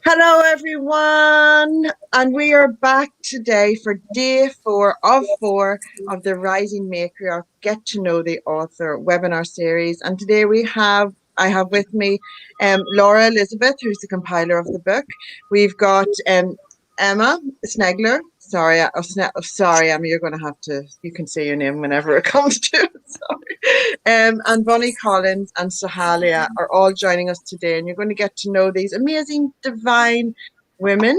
Hello, everyone, and we are back today for day four of the Rising Matriarch Get to Know the Author webinar series. And today I have with me Laura Elizabeth, who's the compiler of the book. We've got Emma Sneglar. Sorry, Emma, you're going to have to. You can say your name whenever it comes to it. Sorry. And Bonnie Collins and Sophalia are all joining us today, and you're going to get to know these amazing, divine women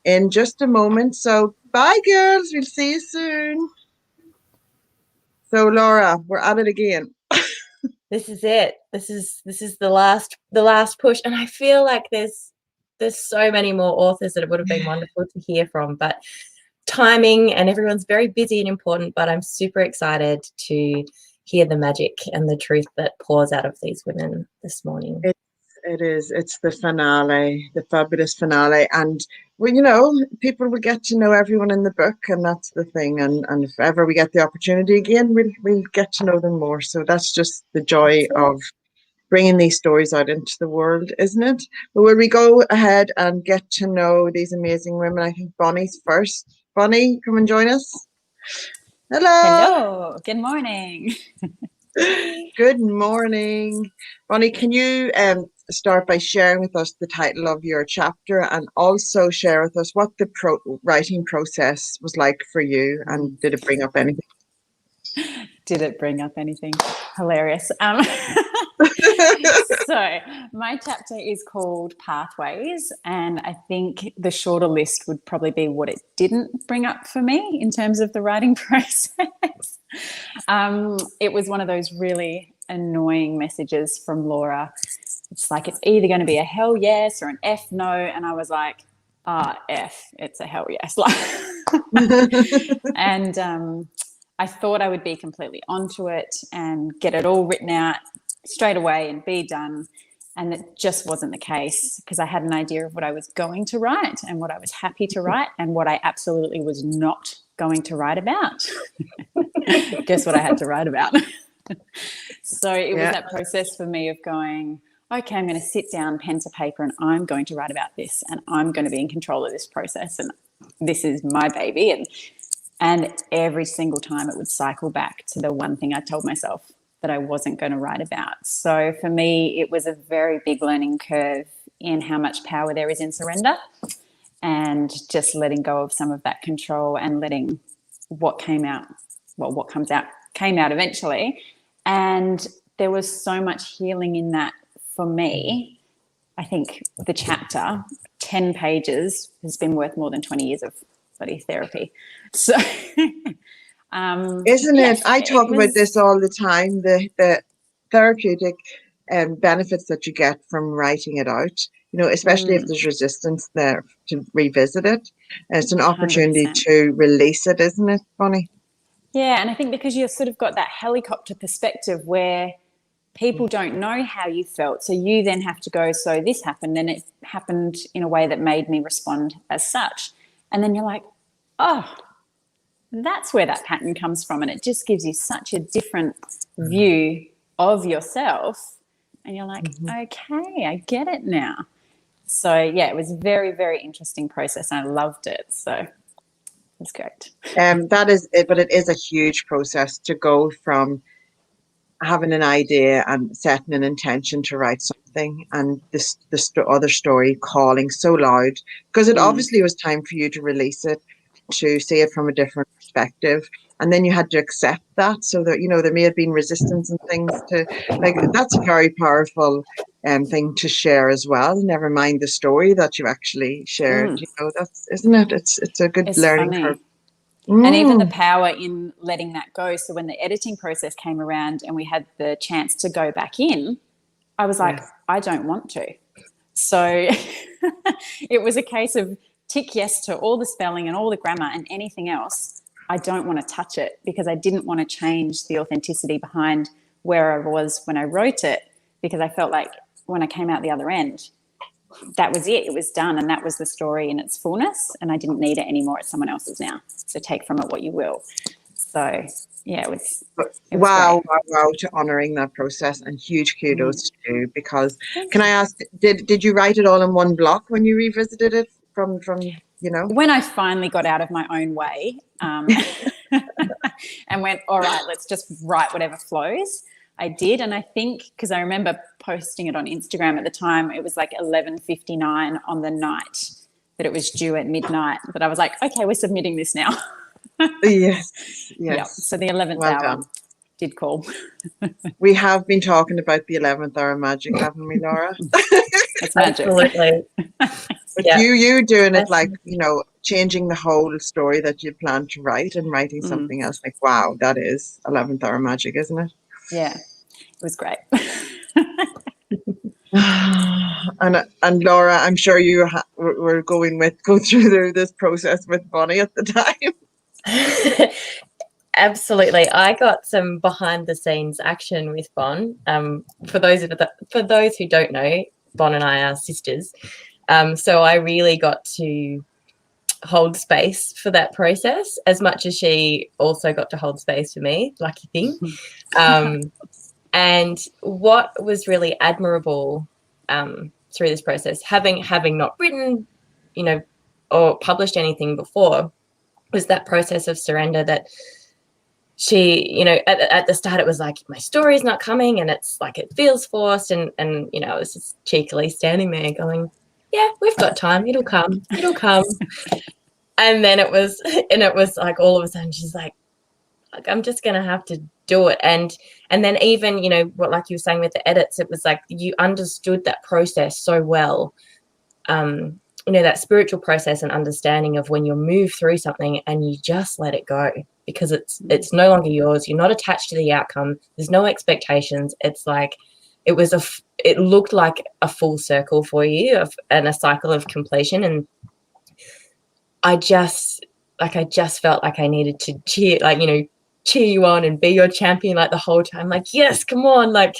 in just a moment. So, bye, girls. We'll see you soon. So, Laura, we're at it again. This is it. This is the last push, and I feel like there's so many more authors that it would have been wonderful to hear from, but timing and everyone's very busy and important. But I'm super excited to hear the magic and the truth that pours out of these women this morning. It is. It's the finale, the fabulous finale. And, well, people will get to know everyone in the book, and that's the thing. And if ever we get the opportunity again, we'll get to know them more. So that's just the joy of bringing these stories out into the world, isn't it? But will we go ahead and get to know these amazing women? I think Bonnie's first. Bonnie, come and join us. Hello. Hello. Good morning. Good morning. Bonnie, can you start by sharing with us the title of your chapter and also share with us what the writing process was like for you, and did it bring up anything? Did it bring up anything? Hilarious. So my chapter is called Pathways, and I think the shorter list would probably be what it didn't bring up for me in terms of the writing process. It was one of those really annoying messages from Laura. It's like, it's either going to be a hell yes or an F no. And I was like, F, it's a hell yes. And I thought I would be completely onto it and get it all written out straight away and be done. And it just wasn't the case, because I had an idea of what I was going to write and what I was happy to write and what I absolutely was not going to write about. Guess what I had to write about? So it was that process for me of going, okay, I'm going to sit down, pen to paper, and I'm going to write about this, and I'm going to be in control of this process, and this is my baby. And every single time it would cycle back to the one thing I told myself that I wasn't going to write about. So for me, it was a very big learning curve in how much power there is in surrender, and just letting go of some of that control and letting what came out came out eventually. And there was so much healing in that for me. I think the chapter, 10 pages, has been worth more than 20 years of bloody therapy. So isn't it? I talk about this all the time, the therapeutic benefits that you get from writing it out, especially if there's resistance there to revisit it. It's an opportunity 100%. to release it, isn't it, Bonnie? Yeah, and I think because you've sort of got that helicopter perspective where people don't know how you felt, so you then have to go, so this happened, and it happened in a way that made me respond as such. And then you're like, oh, that's where that pattern comes from. And it just gives you such a different view of yourself. And you're like, okay, I get it now. So, yeah, it was a very, very interesting process, and I loved it. So it's great. That is it, but it is a huge process to go from having an idea and setting an intention to write something, and this other story calling so loud, because it obviously was time for you to release it, to see it from a different perspective, and then you had to accept that, so that there may have been resistance and things to, like, that's a very powerful thing to share as well, never mind the story that you actually shared. That's, isn't it, it's a good learning curve. And even the power in letting that go. So when the editing process came around and we had the chance to go back in, I was like, I don't want to. So it was a case of tick yes to all the spelling and all the grammar, and anything else, I don't want to touch it, because I didn't want to change the authenticity behind where I was when I wrote it, because I felt like when I came out the other end, that was it. It was done, and that was the story in its fullness, and I didn't need it anymore. It's someone else's now. So take from it what you will. So yeah, it was Wow, great. wow, wow, to honoring that process, and huge kudos to you, because Thank can I you. ask, did you write it all in one block when you revisited it from When I finally got out of my own way, and went, all right, let's just write whatever flows, I did. And I think, because I remember posting it on Instagram at the time, it was like 11:59 on the night that it was due at midnight, that I was like, okay, we're submitting this now. Yes, Yeah. yes. So the 11th Well hour done. did call. We have been talking about the 11th hour magic, haven't we, Laura? It's magic. Absolutely. But Yeah. you doing it, like, Fascinating. changing the whole story that you plan to write and writing something else, like, wow, that is 11th hour magic, isn't it? Yeah, it was great. And Laura, I'm sure you were go through this process with Bonnie at the time. Absolutely. I got some behind the scenes action with Bon. For those who don't know, Bon and I are sisters. So I really got to hold space for that process as much as she also got to hold space for me. Lucky thing. And what was really admirable through this process, having not written, or published anything before, was that process of surrender that she, at the start it was like, my story's not coming and it's like it feels forced, and I was just cheekily standing there going, yeah, we've got time, it'll come. And then it was like all of a sudden she's like I'm just gonna have to do it. And then even, what, like you were saying with the edits, it was like you understood that process so well. That spiritual process and understanding of when you move through something and you just let it go, because it's no longer yours. You're not attached to the outcome. There's no expectations. It's like it looked like a full circle for you and a cycle of completion. And I just felt like I needed to cheer you on and be your champion like the whole time. Like, yes, come on, like.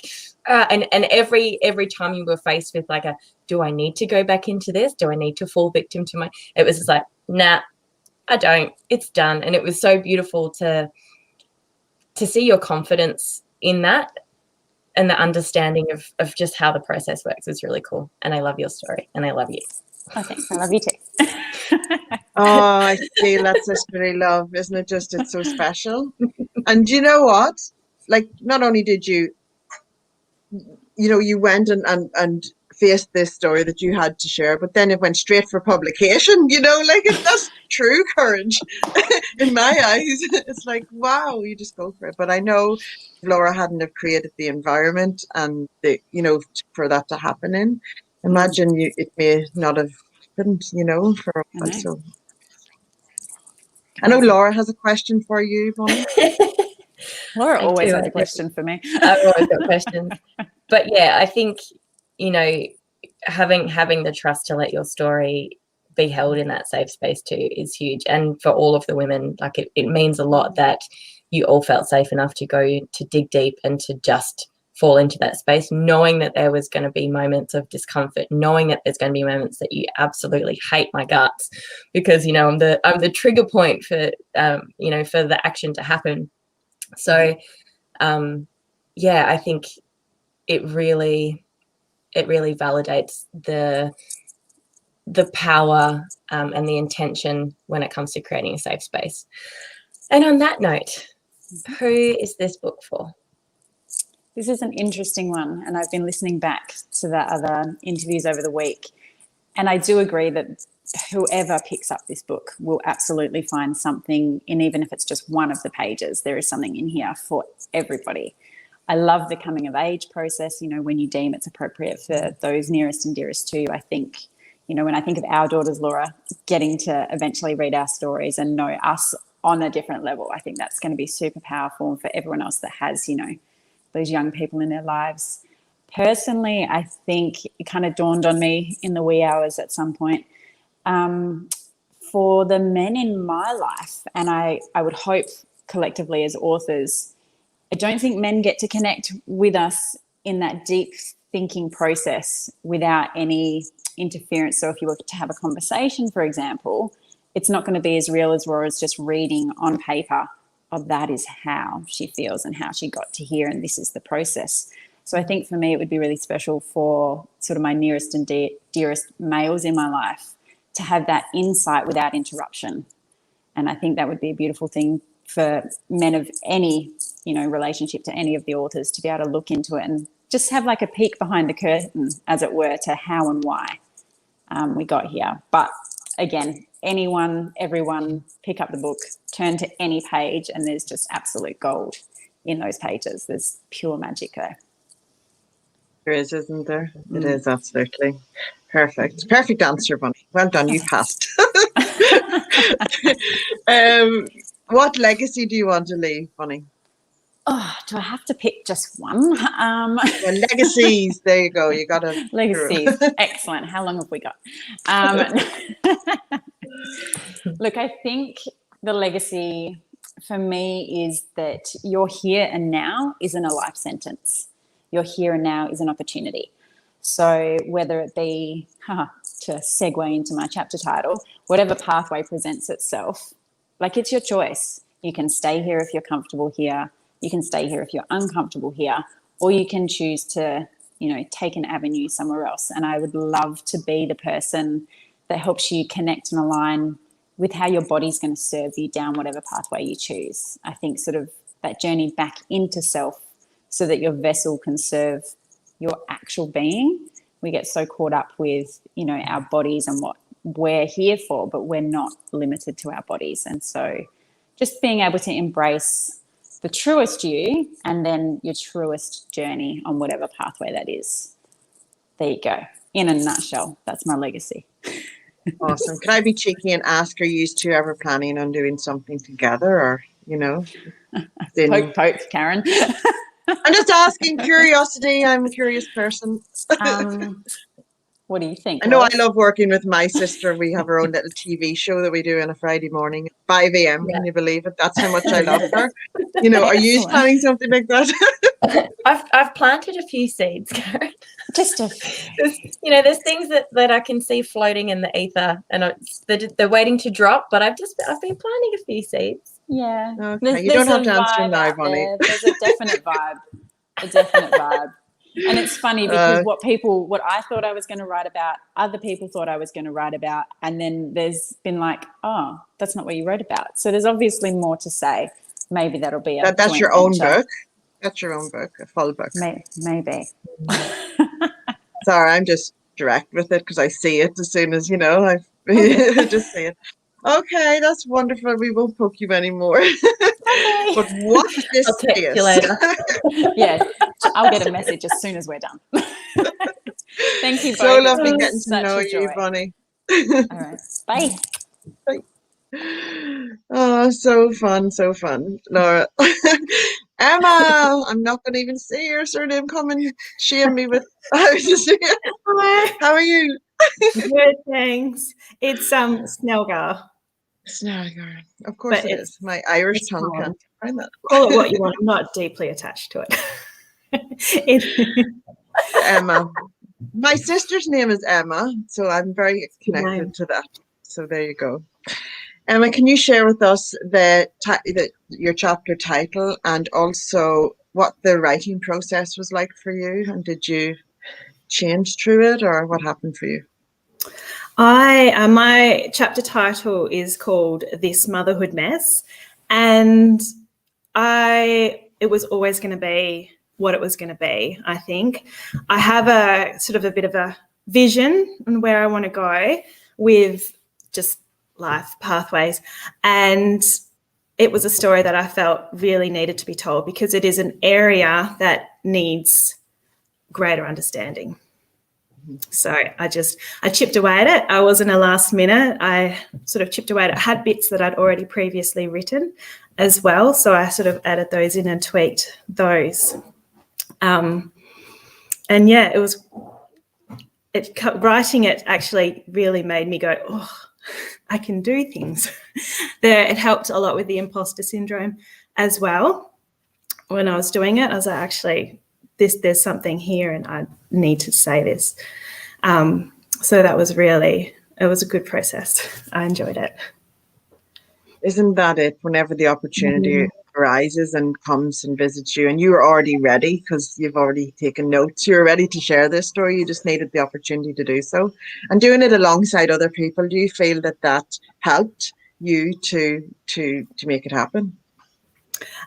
And every time you were faced with like do I need to go back into this? Do I need to fall victim to it was just like, nah, I don't. It's done. And it was so beautiful to see your confidence in that, and the understanding of just how the process works was really cool. And I love your story, and I love you. Oh, thanks. I love you too. Oh, I feel that sisterly love, isn't it? Just, it's so special. And you know what? Like, not only did you went and faced this story that you had to share, but then it went straight for publication, like that's true courage in my eyes. It's like, wow, you just go for it. But I know Laura hadn't have created the environment and for that to happen in. Imagine it may not have happened, for a while. So I know Laura has a question for you, Bonnie. Laura always has a question for me. I've always got questions. But yeah, I think, having the trust to let your story be held in that safe space too is huge. And for all of the women, like it means a lot that you all felt safe enough to go to dig deep and to just fall into that space, knowing that there was going to be moments of discomfort, knowing that there's going to be moments that you absolutely hate my guts, because I'm the trigger point for for the action to happen. So I think it really validates the power and the intention when it comes to creating a safe space. And on that note, who is this book for? This is an interesting one, and I've been listening back to the other interviews over the week, and I do agree that whoever picks up this book will absolutely find something in, even if it's just one of the pages. There is something in here for everybody. I love the coming of age process, when you deem it's appropriate for those nearest and dearest to you. I think, when I think of our daughters, Laura, getting to eventually read our stories and know us on a different level, I think that's going to be super powerful. And for everyone else that has, those young people in their lives. Personally, I think it kind of dawned on me in the wee hours at some point, for the men in my life, and I would hope collectively as authors, I don't think men get to connect with us in that deep thinking process without any interference. So if you were to have a conversation, for example, it's not going to be as real as raw as just reading on paper that is how she feels and how she got to here, and this is the process. So I think for me, it would be really special for sort of my nearest and dearest males in my life to have that insight without interruption. And I think that would be a beautiful thing for men of any, relationship to any of the authors, to be able to look into it and just have like a peek behind the curtain, as it were, to how and why we got here. But again, anyone, everyone, pick up the book, turn to any page, and there's just absolute gold in those pages. There's pure magic there. There is, isn't there? It is, absolutely. Perfect. Perfect answer, Bunny. Well done, you passed. What legacy do you want to leave, Bunny? Oh, do I have to pick just one? Well, legacies. There you go. You got to. Legacies. Excellent. How long have we got? Look, I think the legacy for me is that your here and now isn't a life sentence. Your here and now is an opportunity. So whether it be, to segue into my chapter title, whatever pathway presents itself, like, it's your choice. You can stay here if you're comfortable here. You can stay here if you're uncomfortable here, or you can choose to, take an avenue somewhere else. And I would love to be the person that helps you connect and align with how your body's going to serve you down whatever pathway you choose. I think sort of that journey back into self, so that your vessel can serve your actual being. We get so caught up with, our bodies and what we're here for, but we're not limited to our bodies. And so just being able to embrace the truest you, and then your truest journey on whatever pathway that is. There you go. In a nutshell, that's my legacy. Awesome. Can I be cheeky and ask, are you two ever planning on doing something together, or, Poke, Karen. I'm just asking, curiosity. I'm a curious person. What do you think? I know I love working with my sister. We have our own little TV show that we do on a Friday morning at 5 a.m. Yeah. Can you believe it? That's how much I love her. Are you planning something like that? I've planted a few seeds, Karen. Just there's things that I can see floating in the ether, and they're waiting to drop. But I've been planting a few seeds. Yeah. Okay. You don't have to answer now, Bonnie. There's a definite vibe. And it's funny because what I thought I was going to write about, other people thought I was going to write about. And then there's been like, oh, that's not what you wrote about. So there's obviously more to say. Maybe that'll be that's your own book. That's your own book, a full book. Maybe. Sorry, I'm just direct with it because I see it as soon as, I just see it. Okay, that's wonderful. We won't poke you anymore. Okay. But watch this I'll text you later. Yes, I'll get a message as soon as we're done. Thank you both. So lovely getting to know you, Bonnie. All right. Bye. Bye. Oh, so fun, Laura. Emma, I'm not going to even say your surname. Come and shame me with. How are you? Good, thanks. It's Sneglar. Sneglar, of course it is. My Irish tongue can't find that. Call it what you want. I'm not deeply attached to it. Emma. My sister's name is Emma, so I'm very connected to that. So there you go. Emma, can you share with us your chapter title, and also what the writing process was like for you? And did you change through it, or what happened for you? My chapter title is called This Motherhood Mess, and it was always going to be what it was going to be. I think I have a sort of a bit of a vision on where I want to go with just life pathways, and it was a story that I felt really needed to be told because it is an area that needs greater understanding. So I chipped away at it. I wasn't a last minute. I sort of chipped away at it. I had bits that I'd already previously written as well. So I sort of added those in and tweaked those. And yeah, writing it actually really made me go, oh, I can do things. It helped a lot with the imposter syndrome as well. When I was doing it, I was like, actually, there's something here and I need to say this. So that was it was a good process. I enjoyed it. Isn't that it? Whenever the opportunity arises and comes and visits you, and you were already ready because you've already taken notes. You were ready to share this story. You just needed the opportunity to do so, and doing it alongside other people. Do you feel that that helped you to make it happen?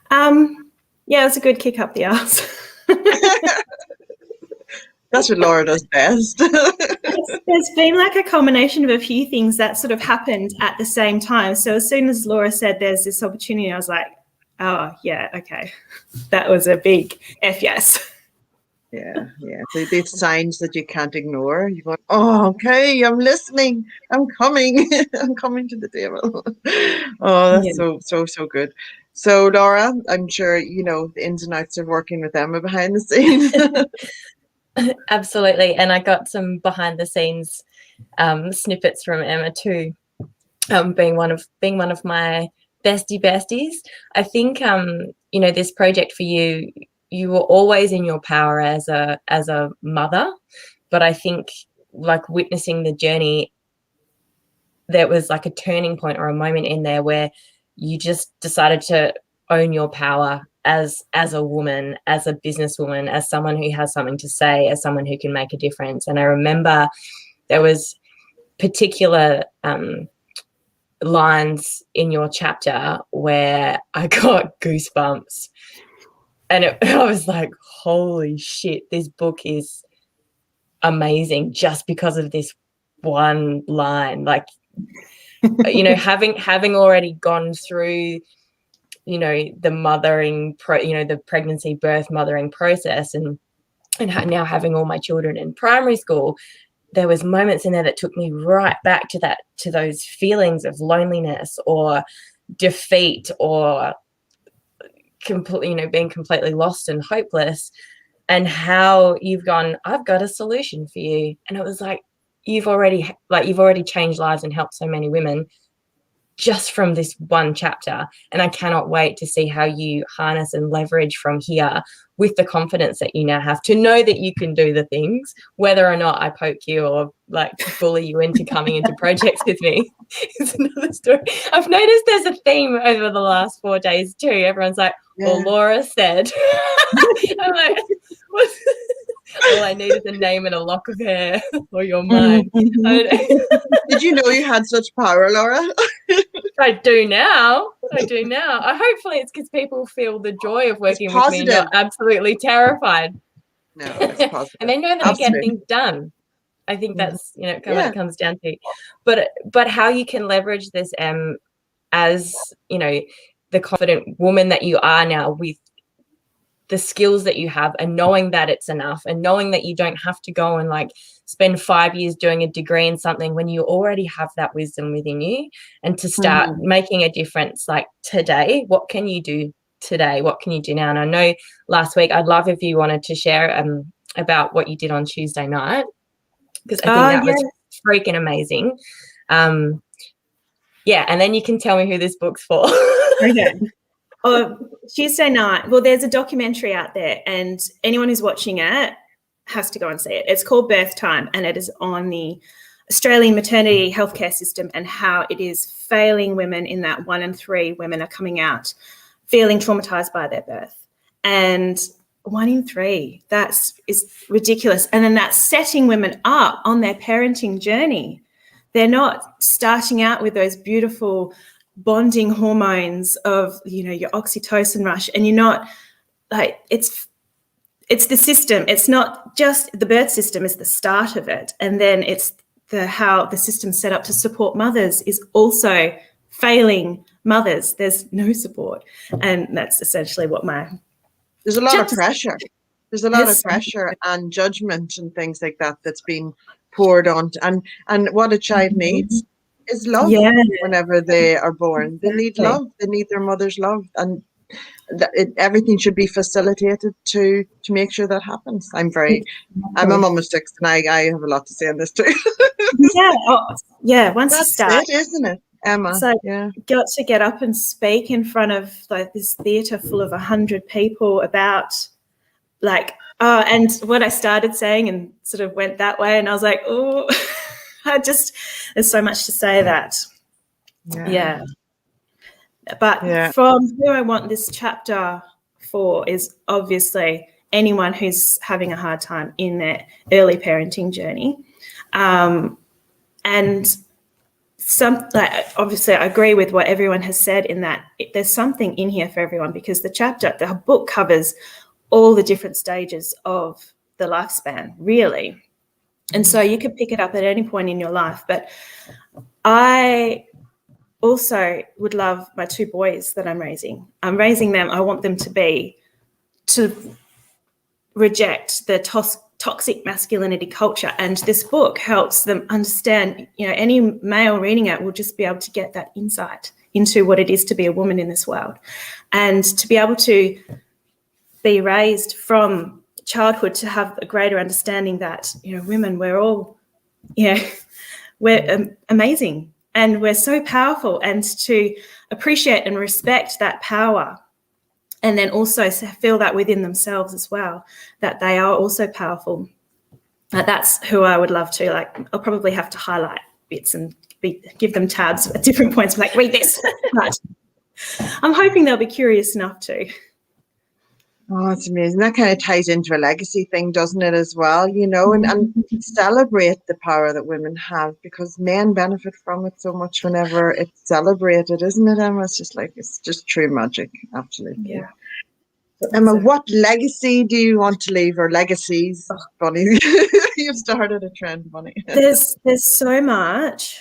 Yeah, it's a good kick up the arse. That's what Laura does best. There's been like a combination of a few things that sort of happened at the same time. So as soon as Laura said there's this opportunity, I was like, oh, yeah, okay. That was a big F yes. Yeah. These signs that you can't ignore. You go, oh, okay, I'm listening. I'm coming. I'm coming to the table. Oh, that's so good. So, Laura, I'm sure you know the ins and outs of working with Emma behind the scenes. Absolutely. And I got some behind the scenes snippets from Emma too, being one of my besties. I think this project for you, you were always in your power as a mother, but I think like witnessing the journey, there was like a turning point or a moment in there where you just decided to own your power as a woman, as a businesswoman, as someone who has something to say, as someone who can make a difference. And I remember there was particular lines in your chapter where I got goosebumps, and I was like, holy shit, this book is amazing just because of this one line. Like, having already gone through the mothering the pregnancy, birth, mothering process, and now having all my children in primary school, there was moments in there that took me right back to those feelings of loneliness or defeat or being completely lost and hopeless, and how you've gone, I've got a solution for you. And it was like you've already changed lives and helped so many women just from this one chapter. And I cannot wait to see how you harness and leverage from here with the confidence that you now have to know that you can do the things, whether or not I poke you or like bully you into coming into projects with me. It's another story. I've noticed there's a theme over the last 4 days too. Everyone's like, well, Laura said. I'm like, what? All I need is a name and a lock of hair, or you're mine. Did you know you had such power, Laura? I do now. Hopefully it's because people feel the joy of working with me and not absolutely terrified. No, it's positive. And they know that I get things done. I think that's kind of what it comes down to. But how you can leverage this as the confident woman that you are now, with the skills that you have, and knowing that it's enough, and knowing that you don't have to go and like spend 5 years doing a degree in something when you already have that wisdom within you, and to start making a difference like today. What can you do today? What can you do now? And I know last week, I'd love if you wanted to share about what you did on Tuesday night, because I think that was freaking amazing. And then you can tell me who this book's for. Okay. Tuesday night. Well, there's a documentary out there, and anyone who's watching it has to go and see it. It's called Birth Time, and it is on the Australian maternity healthcare system and how it is failing women, in that 1 in 3 women are coming out feeling traumatized by their birth. And 1 in 3, is ridiculous. And then that's setting women up on their parenting journey. They're not starting out with those beautiful bonding hormones of your oxytocin rush, and you're not like, it's the system. It's not just the birth system is the start of it, and then it's how the system's set up to support mothers is also failing mothers. There's no support, and that's essentially what there's a lot of pressure. There's a lot of pressure and judgment and things like that that's been poured on, and what a child needs is love. Whenever they are born, they need love. They need their mother's love, and everything should be facilitated to make sure that happens. I'm a mum of 6, and I have a lot to say on this too. Once you start, isn't it, Emma? So got to get up and speak in front of like this theatre full of 100 people about and what I started saying and sort of went that way, and I was like, oh. There's so much to say that. Yeah. But Yeah. from who I want this chapter for is obviously anyone who's having a hard time in their early parenting journey. And obviously I agree with what everyone has said in that there's something in here for everyone, because the book covers all the different stages of the lifespan, really. And so you can pick it up at any point in your life. But I also would love my 2 boys that I'm raising. I'm raising them. I want them to reject the toxic masculinity culture. And this book helps them understand, any male reading it will just be able to get that insight into what it is to be a woman in this world, and to be able to be raised from childhood to have a greater understanding that, women, we're all, we're amazing and we're so powerful, and to appreciate and respect that power. And then also feel that within themselves as well, that they are also powerful. That's who I would love to, I'll probably have to highlight bits and give them tabs at different points, like, read this. But I'm hoping they'll be curious enough to. Oh, it's amazing. That kind of ties into a legacy thing, doesn't it, as well, and celebrate the power that women have, because men benefit from it so much whenever it's celebrated, isn't it, Emma? It's just true magic. Absolutely. Yeah. So, Emma, what legacy do you want to leave, or legacies? Bunny, you've started a trend, Bunny. There's so much.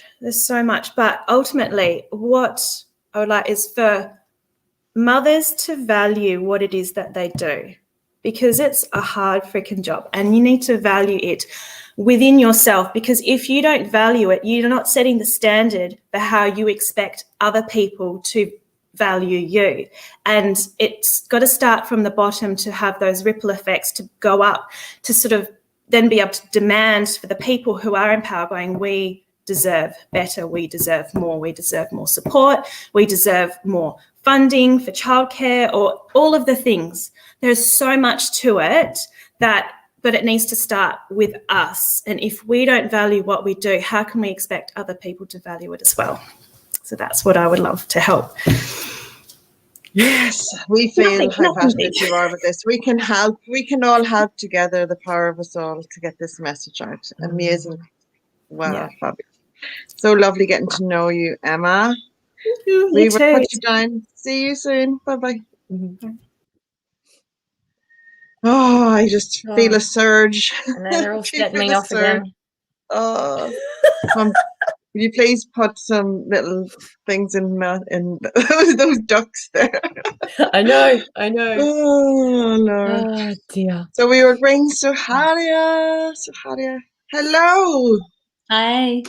But ultimately, what I would like is for mothers to value what it is that they do, because it's a hard freaking job, and you need to value it within yourself, because if you don't value it, you're not setting the standard for how you expect other people to value you. And it's got to start from the bottom to have those ripple effects to go up, to sort of then be able to demand for the people who are in power, going, we deserve better, we deserve more support, we deserve more funding for childcare, or all of the things. There's so much to it but it needs to start with us. And if we don't value what we do, how can we expect other people to value it as well? So that's what I would love to help. Yes, we feel how passionate you are with this. We can help. We can all help together, the power of us all, to get this message out. Amazing. Wow, yeah. Fabulous. So lovely getting to know you, Emma. We will put you down. See you soon. Bye-bye. Mm-hmm. Oh, I just feel a surge. And then they're all setting me off again. Oh, will you please put some little things in those ducks there? I know. Oh, Lord. Oh, dear. So we will bring Sophalia. Hello. Hi.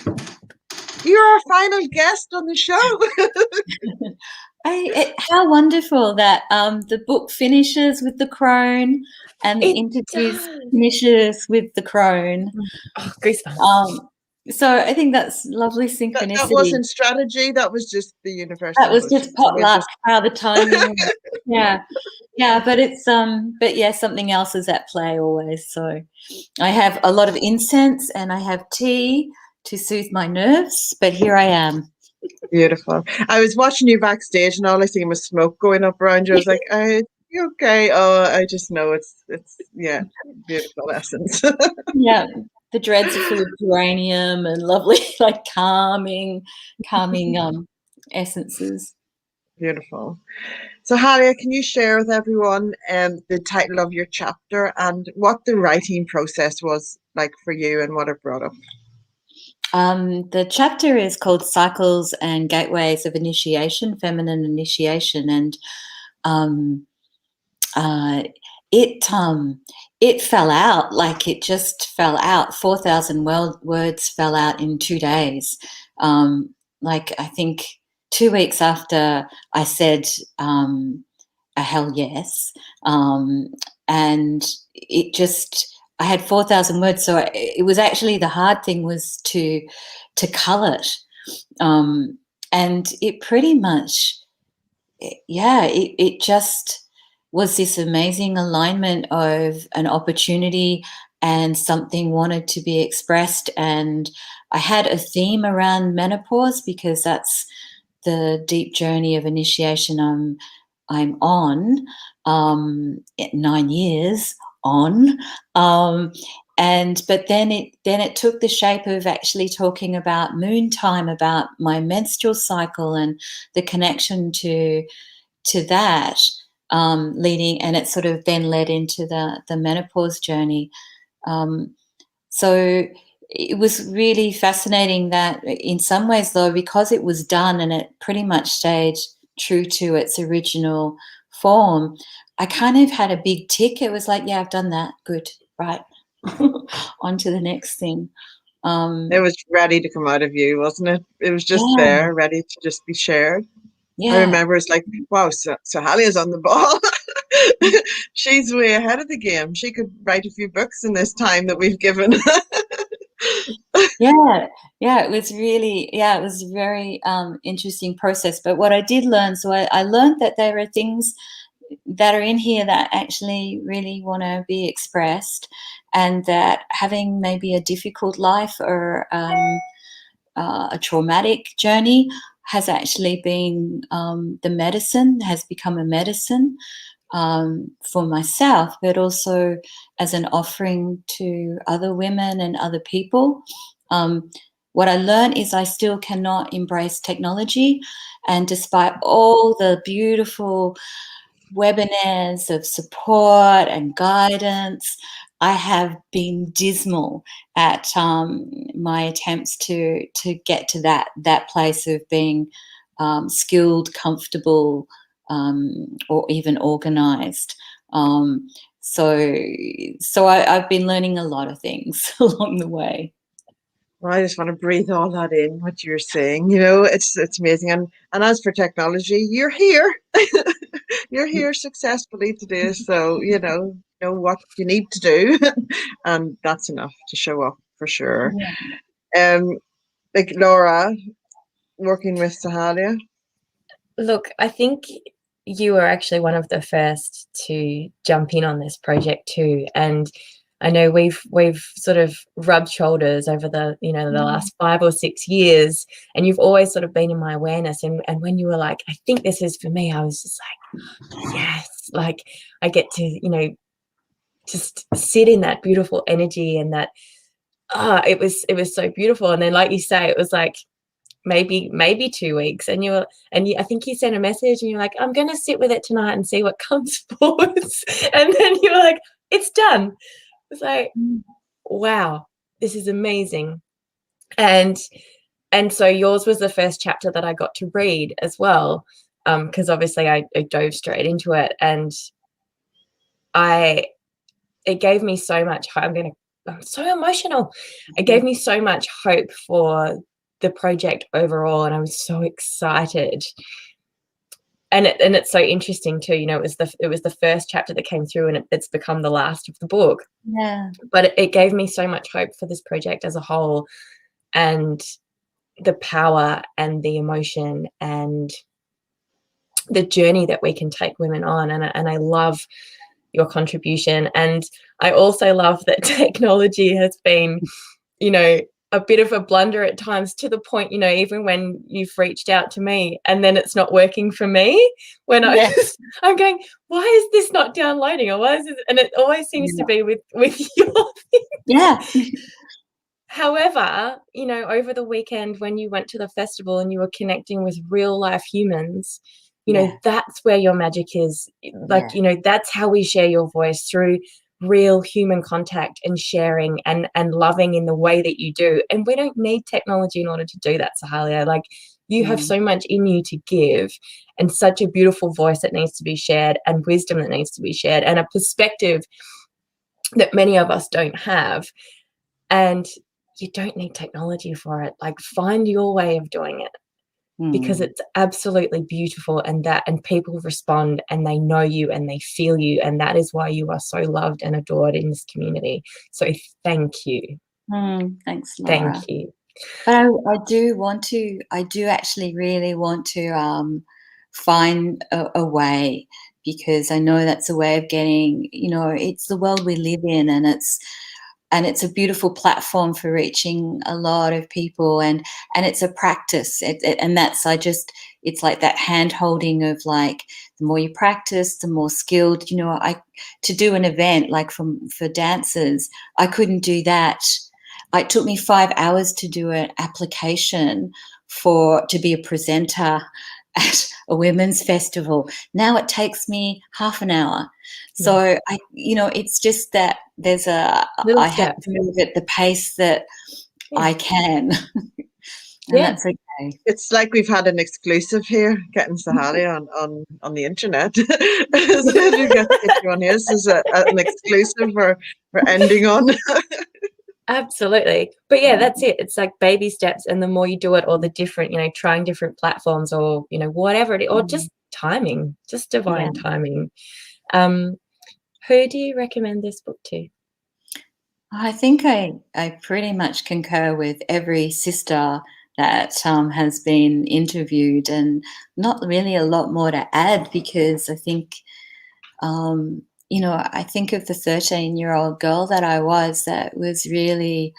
You're our final guest on the show. How wonderful that the book finishes with the crone and the interview finishes with the crone. Oh, goosebumps. So I think that's lovely synchronicity. That wasn't strategy. That was just the universe. That was just potluck. How the timing. Yeah. But it's But yeah, something else is at play always. So I have a lot of incense and I have tea to soothe my nerves. But here I am. Beautiful. I was watching you backstage, and all I seen was smoke going up around you. I was like, you okay? Oh, I just know it's beautiful essence. Yeah. The dreads are full of geranium and lovely, calming essences. Beautiful. So, Halia, can you share with everyone the title of your chapter and what the writing process was like for you and what it brought up? The chapter is called Cycles and Gateways of Initiation, Feminine Initiation, and it fell out, it just fell out. 4,000 words fell out in 2 days. I think 2 weeks after I said a hell yes, and it just, I had 4,000 words. So it was actually, the hard thing was to cull it. And it pretty much, it just was this amazing alignment of an opportunity and something wanted to be expressed. And I had a theme around menopause because that's the deep journey of initiation I'm on, 9 years on, but then it took the shape of actually talking about moon time, about my menstrual cycle and the connection to that, leading, and it sort of then led into the menopause journey. So it was really fascinating that in some ways, though, because it was done and it pretty much stayed true to its original form, I kind of had a big tick. It was like, yeah, I've done that. Good. Right. On to the next thing. It was ready to come out of you, wasn't it? It was just Yeah. there, ready to just be shared. Yeah. I remember it's like, wow, Sophalia's on the ball. She's way ahead of the game. She could write a few books in this time that we've given. Yeah, it was really, it was a very interesting process. But what I did learn, so I learned that there are things that are in here that actually really want to be expressed, and that having maybe a difficult life or a traumatic journey has actually been has become a medicine for myself, but also as an offering to other women and other people. What I learned is I still cannot embrace technology, and despite all the beautiful webinars of support and guidance, I have been dismal at my attempts to get to that place of being skilled, comfortable, or even organized. So I've been learning a lot of things along the way. Well, I just want to breathe all that in, what you're saying. You know, it's amazing. And as for technology, you're here. You're here successfully today. So, know what you need to do. And that's enough to show up for sure. Like Laura, working with Sophalia. Look, I think you were actually one of the first to jump in on this project too, and I know we've sort of rubbed shoulders over the last 5 or 6 years, and you've always sort of been in my awareness. And when you were like, I think this is for me, I was just like, yes, like I get to just sit in that beautiful energy, and that it was so beautiful. And then, like you say, it was like maybe 2 weeks, and I think you sent a message and you're like, I'm gonna sit with it tonight and see what comes forward. And then you were like, it's done. It's like, wow, this is amazing. And so yours was the first chapter that I got to read as well, because obviously I dove straight into it, and it gave me so much hope. I'm so emotional. It gave me so much hope for the project overall, and I was so excited. And it's so interesting too. It was the first chapter that came through, and it's become the last of the book. Yeah. But it gave me so much hope for this project as a whole, and the power and the emotion and the journey that we can take women on. And I love your contribution. And I also love that technology has been, a bit of a blunder at times, to the point, even when you've reached out to me and then it's not working for me, when I'm going, why is this not downloading, or why is this? And it always seems to be with your thing. Yeah. However, over the weekend when you went to the festival and you were connecting with real life humans, that's where your magic is. Like, that's how we share your voice, through real human contact and sharing and loving in the way that you do. And we don't need technology in order to do that, Sophalia. Like, you have so much in you to give, and such a beautiful voice that needs to be shared, and wisdom that needs to be shared, and a perspective that many of us don't have. And you don't need technology for it. Like, find your way of doing it, because it's absolutely beautiful, and people respond, and they know you and they feel you, and that is why you are so loved and adored in this community. So thank you. Thanks, Laura. Thank you. But I do actually really want to find a way, because I know that's a way of getting, it's the world we live in, and and it's a beautiful platform for reaching a lot of people, and it's a practice, and that's it's like that hand holding of like, the more you practice, the more skilled, to do an event like for dancers, I couldn't do that. It took me 5 hours to do an application to be a presenter at a women's festival. Now it takes me half an hour. So it's just that Little I have steps. to move at the pace that I can. And that's okay. It's like we've had an exclusive here, getting Sophalia on the internet. So we get to get you on here. This is an exclusive we're ending on. Absolutely. But yeah, that's it. It's like baby steps, and the more you do it, or the different, trying different platforms, or whatever it is, or just timing, just divine timing. Who do you recommend this book to? I think I pretty much concur with every sister that has been interviewed, and not really a lot more to add, because I think I think of the 13-year-old girl that was really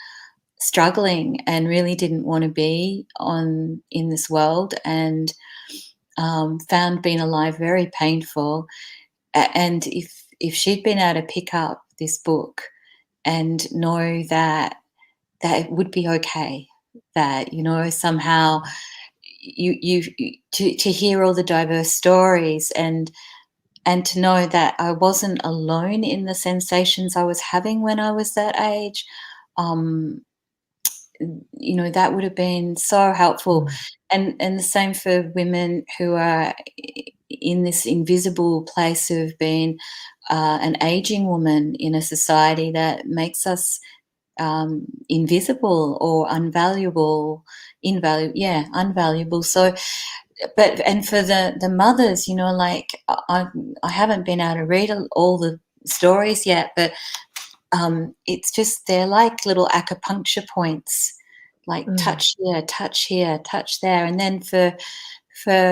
struggling and really didn't want to be in this world, and found being alive very painful. And if she'd been able to pick up this book and know that it would be okay, that somehow you to hear all the diverse stories, and to know that I wasn't alone in the sensations I was having when I was that age, that would have been so helpful. And the same for women who are in this invisible place of being an aging woman in a society that makes us invisible or unvaluable. Unvaluable. So, and for the mothers, like I haven't been able to read all the stories yet, but it's just, they're like little acupuncture points, like touch here, touch there. And then for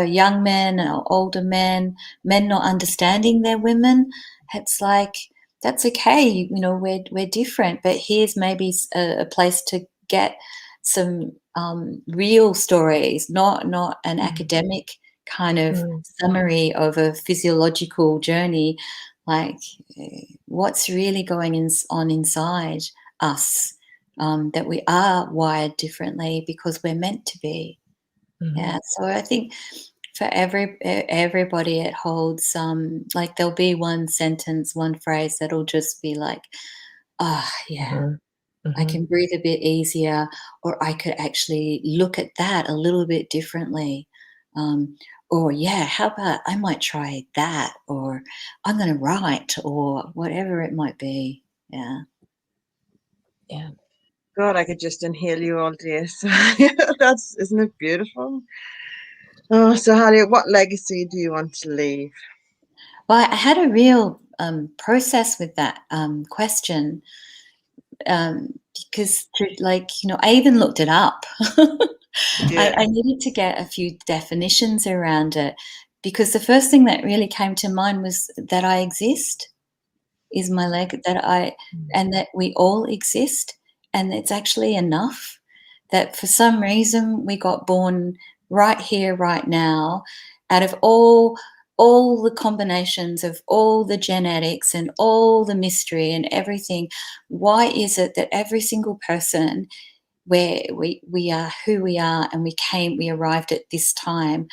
young men or older men not understanding their women, it's like, that's okay, we're different, but here's maybe a place to get some real stories, not an academic kind of summary of a physiological journey, like what's really going on inside us, that we are wired differently because we're meant to be. So I think for everybody it holds, like there'll be one sentence, one phrase that'll just be like, I can breathe a bit easier, or I could actually look at that a little bit differently. Or how about I might try that, or I'm going to write, or whatever it might be. Yeah. God, I could just inhale you all day. So isn't it beautiful? Oh, so Harriet, what legacy do you want to leave? Well, I had a real process with that question, because I even looked it up. I needed to get a few definitions around it, because the first thing that really came to mind was that I exist, is my and that we all exist, and it's actually enough that for some reason we got born right here, right now, out of all the combinations of all the genetics and all the mystery and everything. Why is it that every single person, where we are who we are, and we arrived at this time,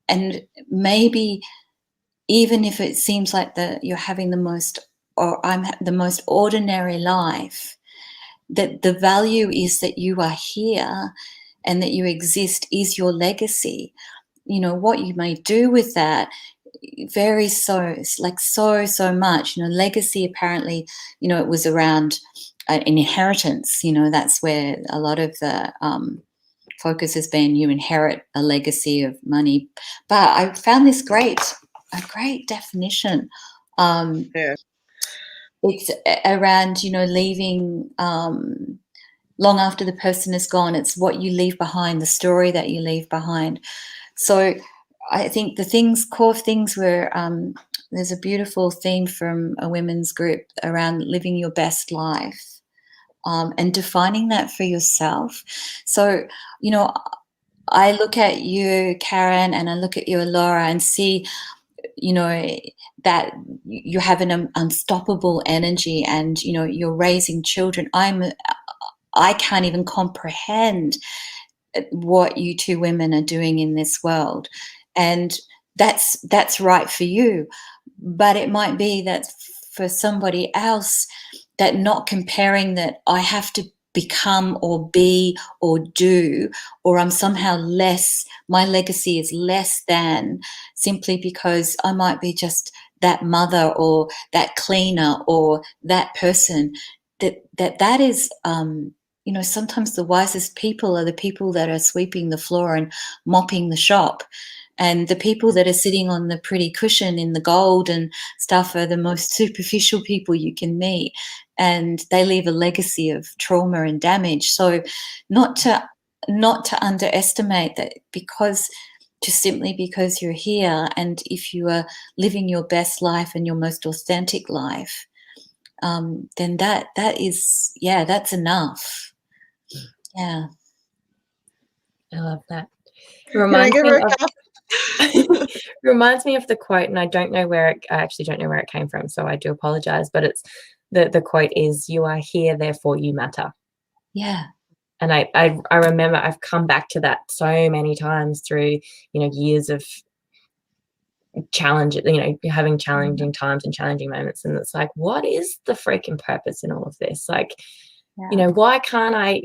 and maybe even if it seems like you're having the most, or I'm the most ordinary life, that the value is that you are here and that you exist is your legacy. What you may do with that varies so much. Legacy, apparently, it was around an inheritance. That's where a lot of the focus has been. You inherit a legacy of money. But I found a great definition. It's around, leaving long after the person is gone. It's what you leave behind, the story that you leave behind. So I think the core things were, there's a beautiful theme from a women's group around living your best life. and defining that for yourself. So, I look at you, Karen, and I look at you, Laura, and see, that you have an unstoppable energy, and you're raising children. I can't even comprehend what you two women are doing in this world, and that's right for you. But it might be that for somebody else, that not comparing that I have to become or be or do, or I'm somehow less, my legacy is less than, simply because I might be just that mother or that cleaner or that person. That is, sometimes the wisest people are the people that are sweeping the floor and mopping the shop. And the people that are sitting on the pretty cushion in the gold and stuff are the most superficial people you can meet. And they leave a legacy of trauma and damage. So not to underestimate that, because just simply because you're here, and if you are living your best life and your most authentic life, then that is, that's enough. Yeah. I love that. Can I give her a cup? Reminds me of the quote, and I actually don't know where it came from, so I do apologize, but it's the quote is, "You are here, therefore you matter." Yeah. And I remember I've come back to that so many times through, years of challenge, having challenging times and challenging moments. And it's like, what is the freaking purpose in all of this? Like, why can't I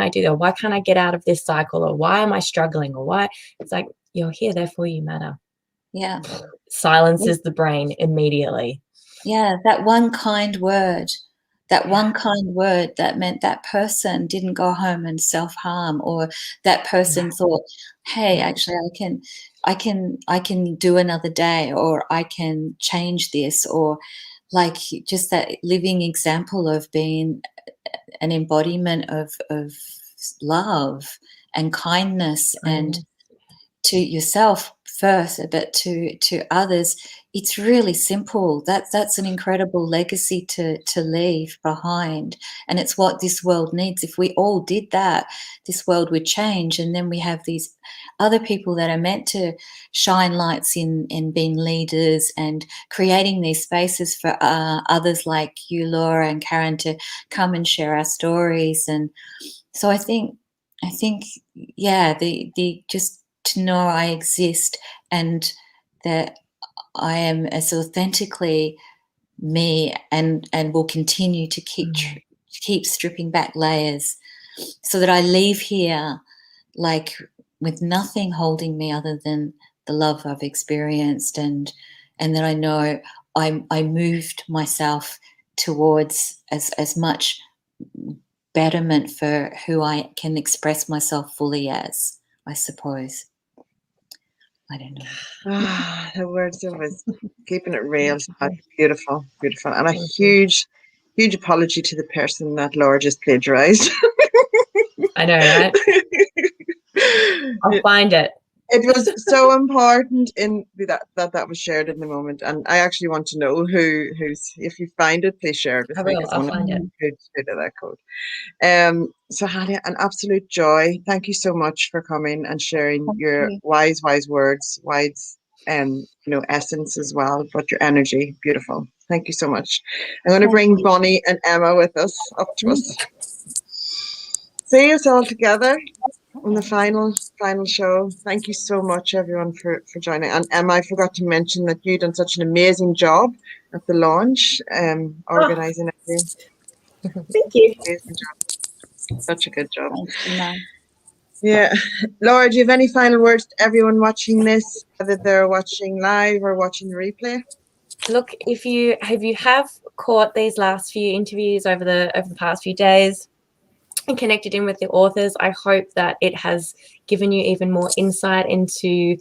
do that? Why can't I get out of this cycle? Or why am I struggling? Or why? It's like, you're here, therefore you matter. Yeah. Silences the brain immediately. Yeah, that one kind word that meant that person didn't go home and self-harm, or that person thought, hey, actually I can do another day, or I can change this, or like just that living example of being an embodiment of love and kindness, and to yourself first, but to others. It's really simple. That's an incredible legacy to leave behind, and it's what this world needs. If we all did that, this world would change. And then we have these other people that are meant to shine lights in being leaders and creating these spaces for others like you, Laura and Karen, to come and share our stories. And so I think the just to know I exist, and that I am as authentically me, and will continue to keep stripping back layers, so that I leave here like with nothing holding me other than the love I've experienced, and that I know I moved myself towards as much betterment for who I can express myself fully as, I suppose. I don't know. The words of wisdom, keeping it real. Beautiful, beautiful. And a huge apology to the person that Laura just plagiarized. I know, right? I'll find it. It was so important in that was shared in the moment, and I actually want to know who's. If you find it, please share it with me. I'll find it. Who did that code? Sophalia, an absolute joy. Thank you so much for coming and sharing your wise words, wise essence as well, but your energy, beautiful. Thank you so much. I'm going to bring Bonnie and Emma with us up to us. See us all together on the final show. Thank you so much, everyone, for joining. And Emma, I forgot to mention that you done such an amazing job at the launch, organizing everything. Thank you. Amazing job. Such a good job. Nice. Yeah. Laura, do you have any final words to everyone watching this, whether they're watching live or watching the replay? Look, if you have caught these last few interviews over the past few days and connected in with the authors, I hope that it has given you even more insight into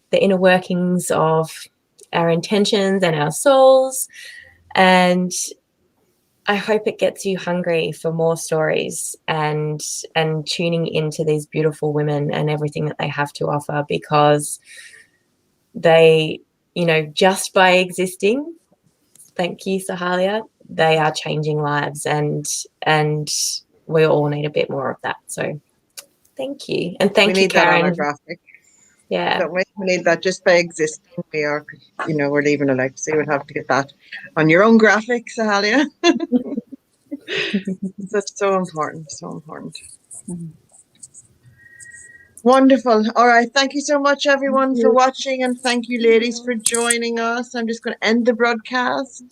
the inner workings of our intentions and our souls. And I hope it gets you hungry for more stories and tuning into these beautiful women and everything that they have to offer, because they, just by existing, thank you, Sophalia, they are changing lives, and we all need a bit more of that. So thank you. And thank we you, need that on our Karen. graphic. Yeah. Don't we? We need that just by existing. We are, you know, we're leaving a legacy. We'll have to get that on your own graphic, Sophalia. That's so important. So important. Wonderful. All right. Thank you so much, everyone, for watching. And thank you, ladies, for joining us. I'm just going to end the broadcast.